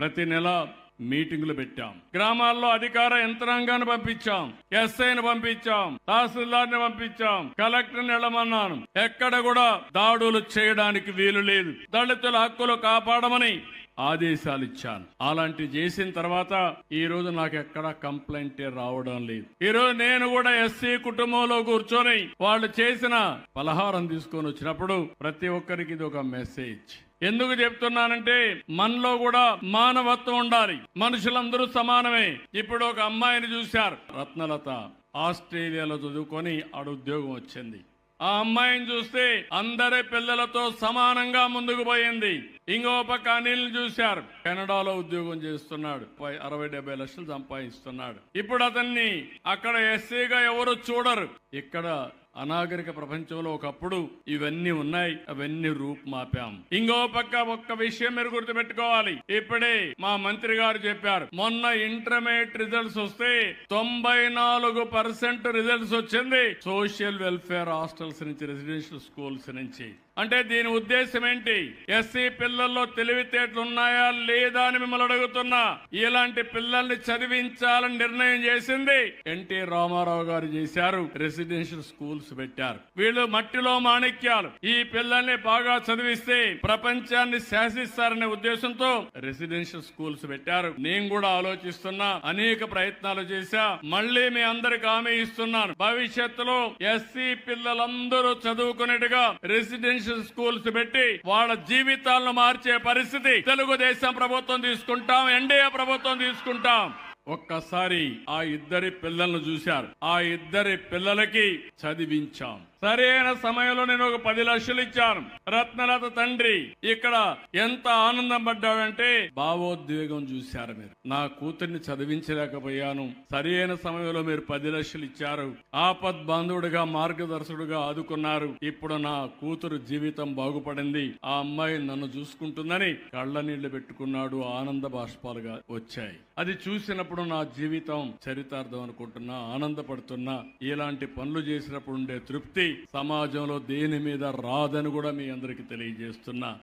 ప్రతి నెల మీటింగులు పెట్టాం. గ్రామాల్లో అధికార యంత్రాంగాన్ని పంపించాం, ఎస్ఐని పంపించాం, తహసీల్దార్ని పంపించాం, కలెక్టర్ని వెళ్ళమన్నాను. ఎక్కడ కూడా దాడులు చేయడానికి వీలు లేదు. దళితుల హక్కులు కాపాడమని ఆదేశాలు ఇచ్చాను. అలాంటి చేసిన తర్వాత ఈ రోజు నాకు ఎక్కడ కంప్లైంట్ రావడం లేదు. ఈ రోజు నేను కూడా ఎస్సీ కుటుంబంలో కూర్చొని వాళ్ళు చేసిన పలహారం తీసుకొని వచ్చినప్పుడు ప్రతి ఒక్కరికి ఇది ఒక మెసేజ్. ఎందుకు చెప్తున్నానంటే మనలో కూడా మానవత్వం ఉండాలి. మనుషులందరూ సమానమే. ఇప్పుడు ఒక అమ్మాయిని చూశారు, రత్నలత, ఆస్ట్రేలియాలో చదువుకొని ఆడ ఉద్యోగం వచ్చింది. ఆ అమ్మాయిని చూస్తే అందరి పిల్లలతో సమానంగా ముందుకు పోయింది. ఇంకో పక్క అనిల్ చూశారు, కెనడాలో ఉద్యోగం చేస్తున్నాడు, 60-70 లక్షలు సంపాదిస్తున్నాడు. ఇప్పుడు అతన్ని అక్కడ ఎస్సీగా ఎవరు చూడరు. ఇక్కడ అనాగరిక ప్రపంచంలో ఒకప్పుడు ఇవన్నీ ఉన్నాయి, అవన్నీ రూపుమాపాం. ఇంకో పక్క ఒక్క విషయం మీరు గుర్తుపెట్టుకోవాలి. ఇప్పుడే మా మంత్రి గారు చెప్పారు, మొన్న ఇంటర్మీడియట్ రిజల్ట్స్ వస్తే 94% రిజల్ట్స్ వచ్చింది సోషల్ వెల్ఫేర్ హాస్టల్స్ నుంచి, రెసిడెన్షియల్ స్కూల్స్ నుంచి. అంటే దీని ఉద్దేశం ఏంటి? ఎస్సీ పిల్లల్లో తెలివితేటలు ఉన్నాయా లేదా అని మిమ్మల్ని అడుగుతున్నా. ఇలాంటి పిల్లల్ని చదివించాలని నిర్ణయం చేసింది ఎన్టీ రామారావు గారు చేశారు. రెసిడెన్షియల్ స్కూల్స్ పెట్టారు. వీళ్ళు మట్టిలో మాణిక్యాలు. ఈ పిల్లల్ని బాగా చదివిస్తే ప్రపంచాన్ని శాసిస్తారనే ఉద్దేశంతో రెసిడెన్షియల్ స్కూల్స్ పెట్టారు. నేను కూడా ఆలోచిస్తున్నా, అనేక ప్రయత్నాలు చేశా. మళ్ళీ మీ అందరికి హామీ ఇస్తున్నాను, భవిష్యత్తులో ఎస్సీ పిల్లలందరూ చదువుకునేట్టుగా రెసిడెన్షియల్ స్కూల్స్ పెట్టి వాళ్ళ జీవితాలను మార్చే పరిస్థితి తెలుగుదేశం ప్రభుత్వం తీసుకుంటాం, ఎన్డీఏ ప్రభుత్వం తీసుకుంటాం. ఒక్కసారి ఆ ఇద్దరి పిల్లలను చూశారు. ఆ ఇద్దరి పిల్లలకి చదివించాం. సరైన సమయంలో నేను ఒక 10 లక్షలు ఇచ్చాను. రత్నలత తండ్రి ఇక్కడ ఎంత ఆనందం పడ్డాడంటే భావోద్వేగం చూశారు. మీరు నా కూతుర్ని చదివించలేకపోయాను, సరైన సమయంలో మీరు 10 లక్షలు ఇచ్చారు, ఆపద్ బాంధవుడిగా మార్గదర్శకుడుగా ఆదుకున్నారు. ఇప్పుడు నా కూతురు జీవితం బాగుపడింది, ఆ అమ్మాయి నన్ను చూసుకుంటుందని కళ్ళ నీళ్లు పెట్టుకున్నాడు. ఆనంద బాష్పాలుగా వచ్చాయి. అది చూసినప్పుడు నా జీవితం చరితార్థం అనుకుంటున్నా, ఆనందపడుతున్నా. ఇలాంటి పనులు చేసినప్పుడు ఉండే తృప్తి సమాజంలో దేని మీద రాదని కూడా మీ అందరికీ తెలియజేస్తున్నా.